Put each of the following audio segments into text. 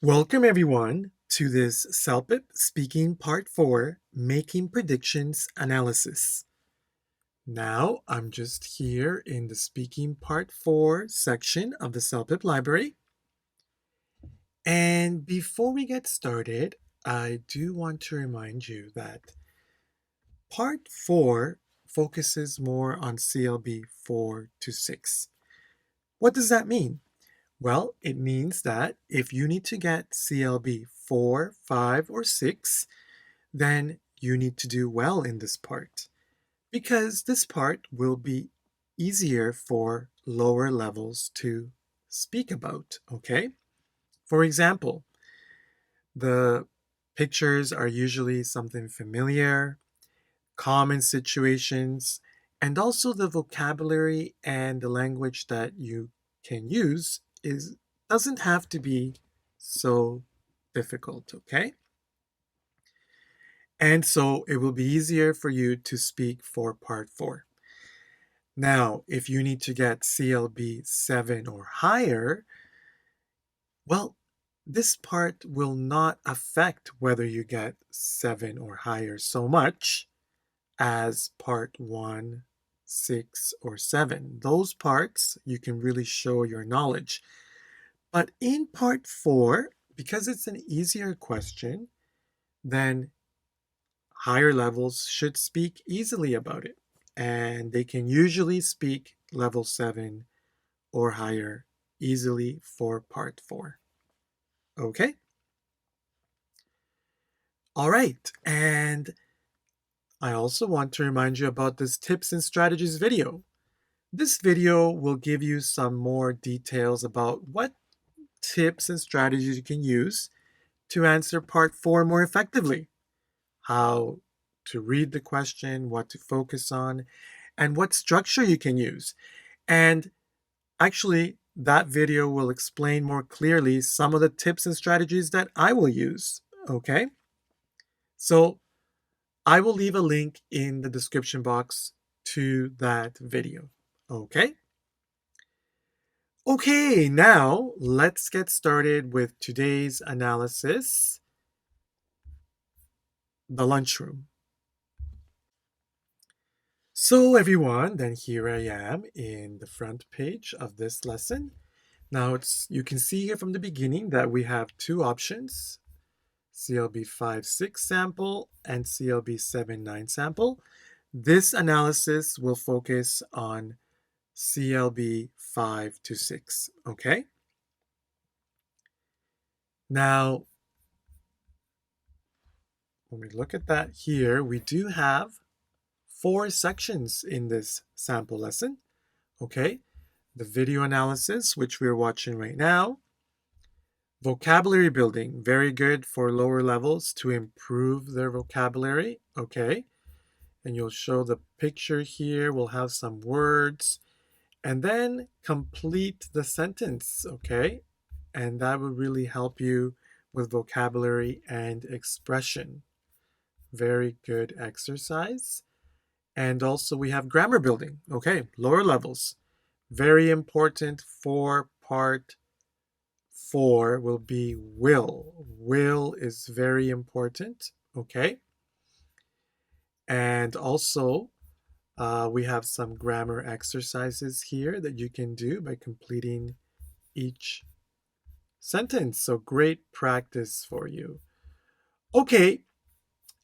Welcome everyone to this CELPIP Speaking Part 4, Making Predictions Analysis. Now, I'm just here in the Speaking Part 4 section of the CELPIP library. And before we get started, I do want to remind you that Part 4 focuses more on CLB 4 to 6. What does that mean? Well, it means that if you need to get CLB 4, 5, or 6, then you need to do well in this part, because this part will be easier for lower levels to speak about, okay? For example, the pictures are usually something familiar, common situations, and also the vocabulary and the language that you can use doesn't have to be so difficult, okay? And so it will be easier for you to speak for part 4. Now, if you need to get CLB 7 or higher, well, this part will not affect whether you get 7 or higher so much as part 1, 6, or 7. Those parts, you can really show your knowledge. But in part 4, because it's an easier question, then higher levels should speak easily about it. And they can usually speak level 7 or higher easily for part 4. Okay? All right. And I also want to remind you about this tips and strategies video. This video will give you some more details about what tips and strategies you can use to answer part 4 more effectively. How to read the question, what to focus on, and what structure you can use. And actually, that video will explain more clearly some of the tips and strategies that I will use, okay? So I will leave a link in the description box to that video, okay? Okay, now let's get started with today's analysis, the lunchroom. So everyone, then here I am in the front page of this lesson. Now you can see here from the beginning that we have two options, CLB 5-6 sample and CLB 7-9 sample. This analysis will focus on CLB 5-6, okay? Now, when we look at that here, we do have 4 sections in this sample lesson, okay? The video analysis, which we're watching right now. Vocabulary building, very good for lower levels to improve their vocabulary, okay? And you'll show the picture here, we'll have some words, and then complete the sentence, okay? And that will really help you with vocabulary and expression. Very good exercise. And also we have grammar building, okay? Lower levels. Very important for part 4 will be will. Will is very important, okay? And also, we have some grammar exercises here that you can do by completing each sentence. So great practice for you. Okay,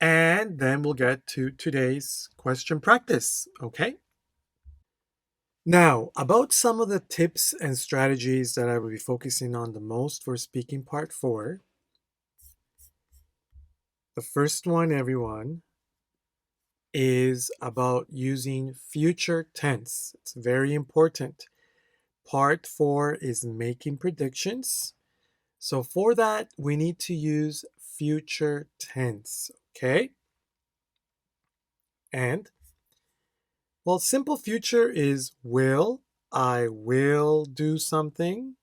and then we'll get to today's question practice, okay? Now, about some of the tips and strategies that I will be focusing on the most for speaking part 4. The first one, everyone, is about using future tense. It's very important. Part 4 is making predictions. So for that, we need to use future tense, okay? And, well, simple future is will, I will do something,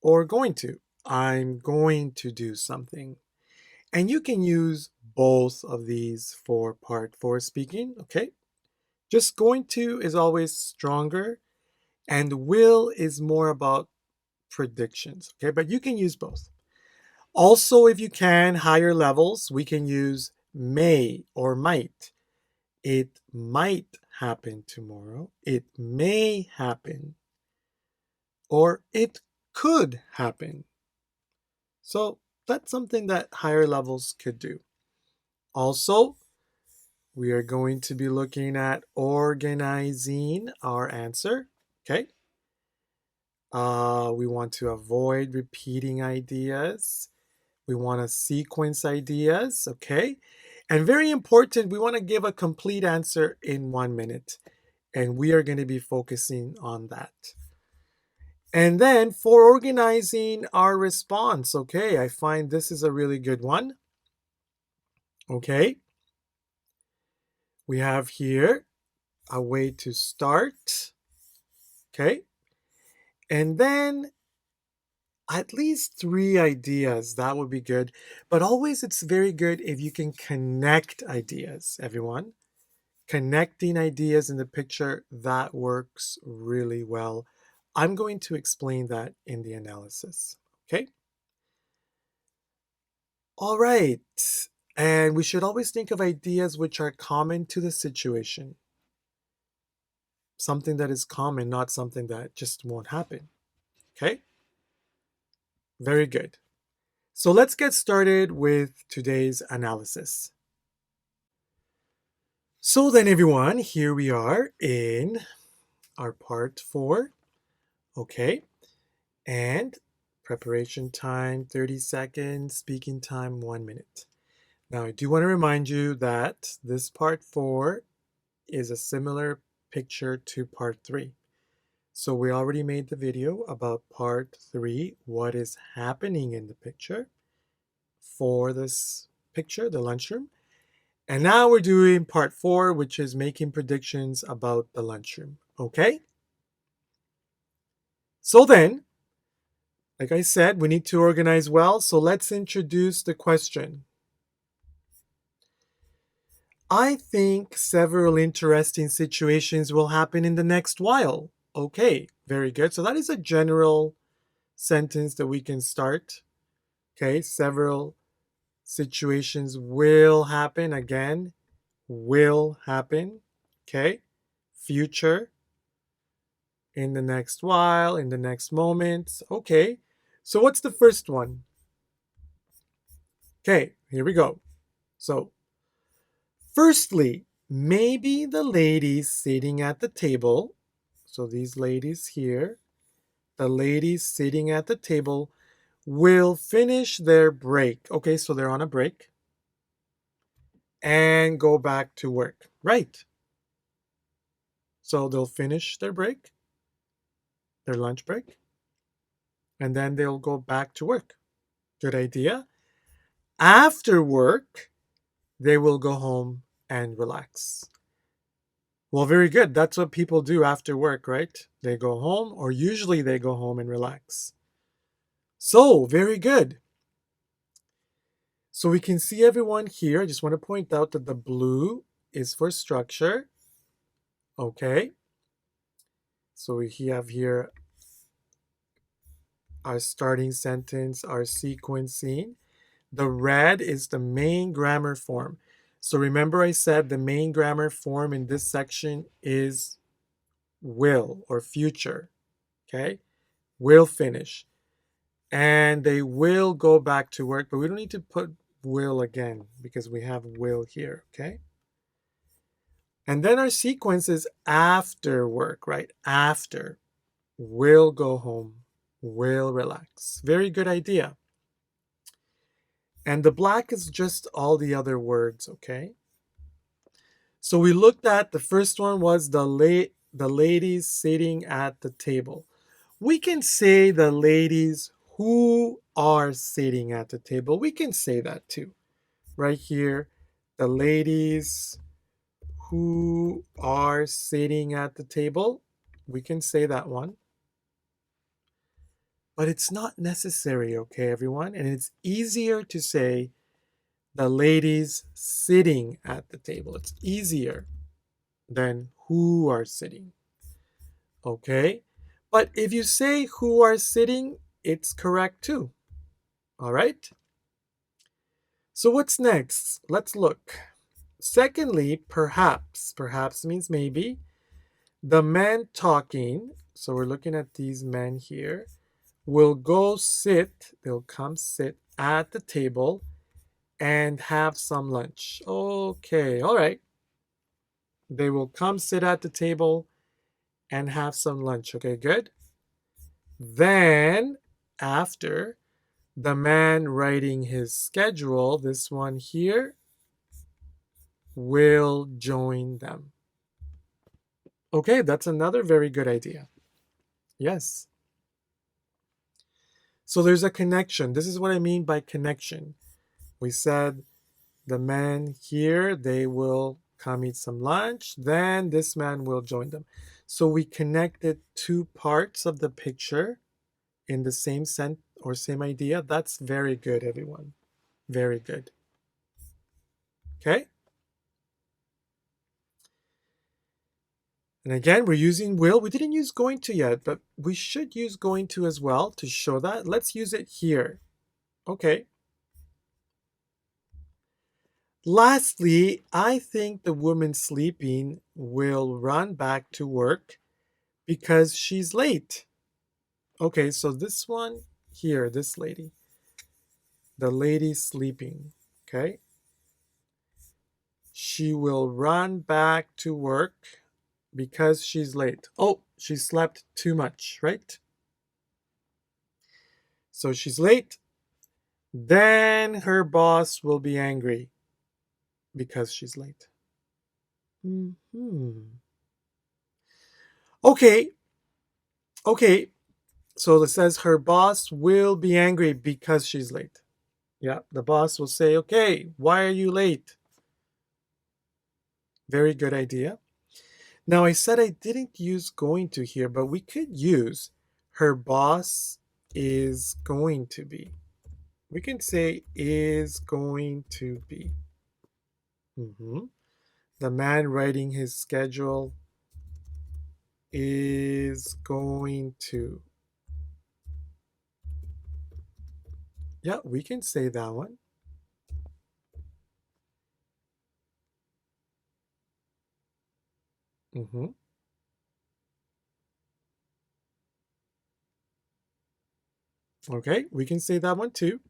or going to, I'm going to do something. And you can use both of these for part 4 speaking, okay? Just going to is always stronger, and will is more about predictions, okay? But you can use both. Also, if you can, higher levels, we can use may or might. It might happen tomorrow. It may happen. Or it could happen. So that's something that higher levels could do. Also, we are going to be looking at organizing our answer. Okay. We want to avoid repeating ideas. We want to sequence ideas. Okay. And very important, we want to give a complete answer in 1 minute. And we are going to be focusing on that. And then for organizing our response, okay, I find this is a really good one. Okay. We have here a way to start. Okay. And then at least 3 ideas. That would be good. But always it's very good if you can connect ideas, everyone. Connecting ideas in the picture, that works really well. I'm going to explain that in the analysis. Okay. All right. And we should always think of ideas which are common to the situation. Something that is common, not something that just won't happen. Okay? Very good. So let's get started with today's analysis. So then, everyone, here we are in our part 4. Okay? And preparation time 30 seconds, speaking time 1 minute. Now, I do want to remind you that this part 4 is a similar picture to part 3. So we already made the video about part 3, what is happening in the picture for this picture, the lunchroom. And now we're doing part 4, which is making predictions about the lunchroom. Okay? So then, like I said, we need to organize well. So let's introduce the question. I think several interesting situations will happen in the next while. Okay, very good. So that is a general sentence that we can start. Okay, several situations will happen. Again, will happen. Okay, future, in the next while, in the next moment. Okay, so what's the first one? Okay, here we go. So, firstly, maybe the ladies sitting at the table, so these ladies here, the ladies sitting at the table will finish their break. Okay, so they're on a break and go back to work. Right. So they'll finish their break, their lunch break, and then they'll go back to work. Good idea. After work, they will go home and relax. Well, very good. That's what people do after work, right? They go home, or usually they go home and relax. So, very good. So we can see everyone here. I just want to point out that the blue is for structure. Okay. So we have here our starting sentence, our sequencing. The red is the main grammar form. So remember I said the main grammar form in this section is will or future. Okay. Will finish. And they will go back to work, but we don't need to put will again because we have will here. Okay. And then our sequence is after work, right? After. Will go home, will relax. Very good idea. And the black is just all the other words, okay? So we looked at the first one was the ladies sitting at the table. We can say the ladies who are sitting at the table. We can say that too. Right here, the ladies who are sitting at the table. We can say that one. But it's not necessary, okay, everyone? And it's easier to say the ladies sitting at the table. It's easier than who are sitting, okay? But if you say who are sitting, it's correct too, all right? So what's next? Let's look. Secondly, perhaps. Perhaps means maybe. The man talking, so we're looking at these men here, will go sit, they'll come sit at the table and have some lunch. Okay, all right. They will come sit at the table and have some lunch. Okay, good. Then, after, the man writing his schedule, this one here, will join them. Okay, that's another very good idea. Yes. So there's a connection. This is what I mean by connection. We said the man here, they will come eat some lunch, then this man will join them. So we connected two parts of the picture in the same sense or same idea. That's very good, everyone. Very good. Okay? And again, we're using will. We didn't use going to yet, but we should use going to as well to show that. Let's use it here. Okay. Lastly, I think the woman sleeping will run back to work because she's late. Okay, so this one here, this lady, the lady sleeping, okay? She will run back to work because she's late. Oh, she slept too much, right? So she's late. Then her boss will be angry because she's late. Okay, okay. So it says her boss will be angry because she's late. Yeah, the boss will say, okay, why are you late? Very good idea. Now, I said I didn't use going to here, but we could use her boss is going to be. We can say is going to be. The man writing his schedule is going to. Yeah, we can say that one. Okay, we can say that one too.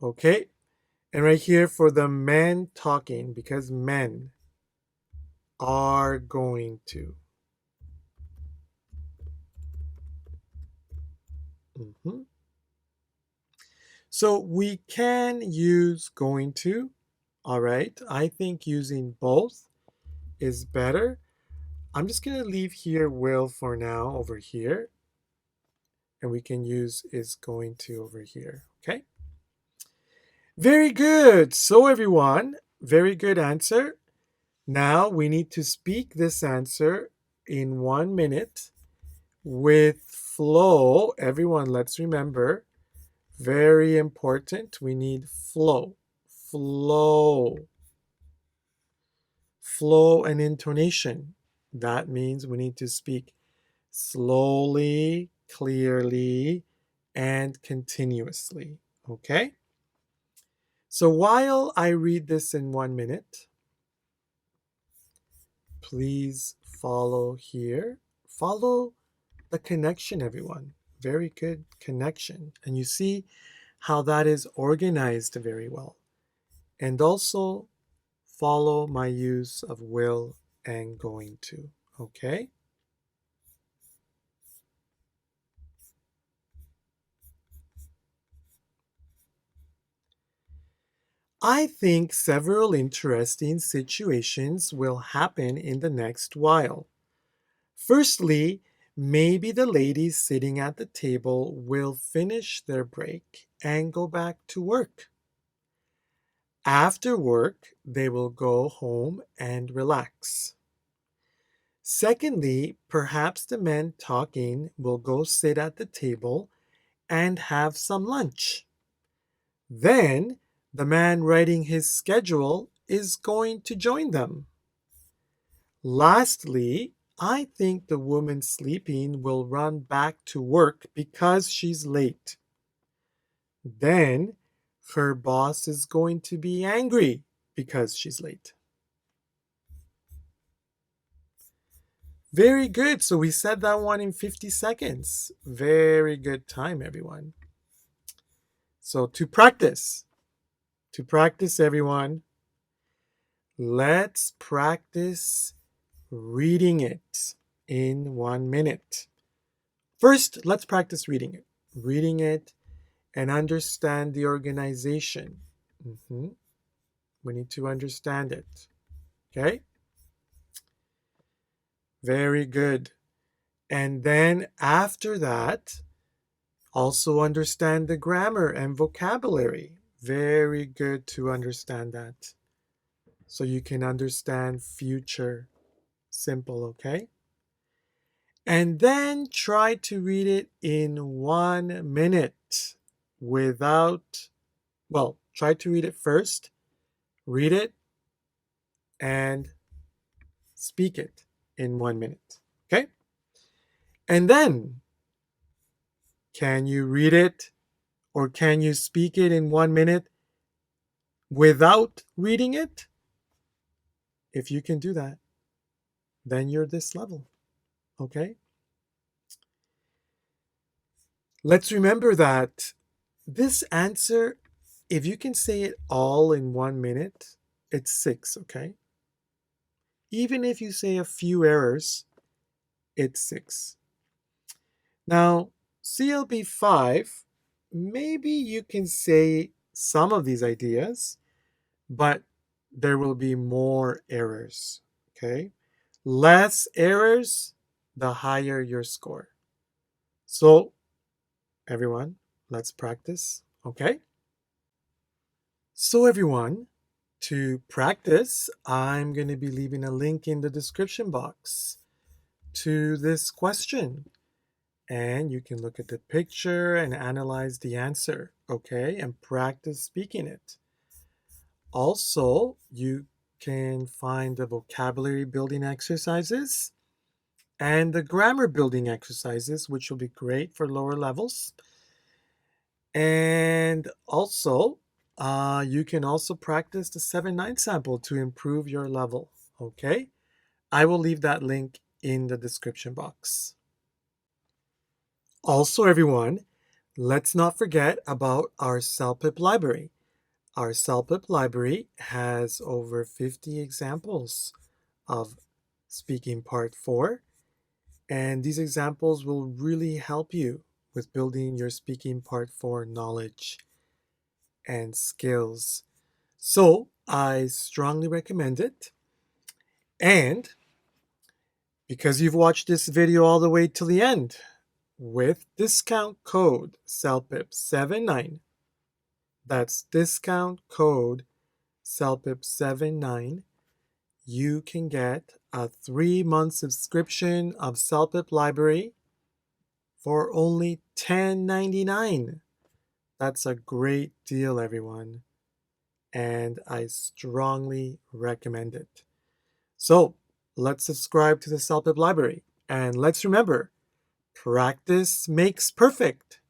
Okay, and right here for the men talking, because men are going to. So we can use going to. All right, I think using both is better. I'm just going to leave here will for now over here. And we can use is going to over here. Okay. Very good. So everyone, very good answer. Now we need to speak this answer in 1 minute with flow. Everyone, let's remember, very important. We need flow. Flow. Flow and intonation. That means we need to speak slowly, clearly, and continuously. Okay? So while I read this in 1 minute, please follow here. Follow the connection, everyone. Very good connection. And you see how that is organized very well. And also follow my use of will and going to. Okay? I think several interesting situations will happen in the next while. Firstly, maybe the ladies sitting at the table will finish their break and go back to work. After work, they will go home and relax. Secondly, perhaps the men talking will go sit at the table and have some lunch. Then, the man writing his schedule is going to join them. Lastly, I think the woman sleeping will run back to work because she's late. Then Her boss is going to be angry because she's late. Very good. So we said that one in 50 seconds. Very good time, everyone. So to practice, everyone, let's practice reading it in 1 minute. First, let's practice reading it. Reading it and understand the organization. We need to understand it. Okay? Very good. And then after that, also understand the grammar and vocabulary. Very good to understand that. So you can understand future simple, okay? And then try to read it in 1 minute without, well, try to read it first, read it, and speak it in 1 minute, okay? And then, can you read it or can you speak it in 1 minute without reading it? If you can do that, then you're this level, okay? Let's remember that this answer, if you can say it all in 1 minute, it's 6, okay? Even if you say a few errors, it's 6. Now, CLB 5, maybe you can say some of these ideas, but there will be more errors, okay? Less errors, the higher your score. So, everyone, let's practice, okay? So, everyone, to practice, I'm going to be leaving a link in the description box to this question. And you can look at the picture and analyze the answer, okay? And practice speaking it. Also, you can find the vocabulary building exercises and the grammar building exercises, which will be great for lower levels. And also, you can also practice the 7-9 sample to improve your level, okay? I will leave that link in the description box. Also, everyone, let's not forget about our CELPIP library. Our CELPIP library has over 50 examples of speaking part 4, and these examples will really help you with building your speaking part 4 knowledge and skills. So I strongly recommend it. And because you've watched this video all the way till the end, with discount code CELPIP79, that's discount code CELPIP79, you can get a 3-month subscription of CELPIP Library for only $10.99. That's a great deal, everyone, and I strongly recommend it. So let's subscribe to the CELPIP Library, and let's remember, practice makes perfect.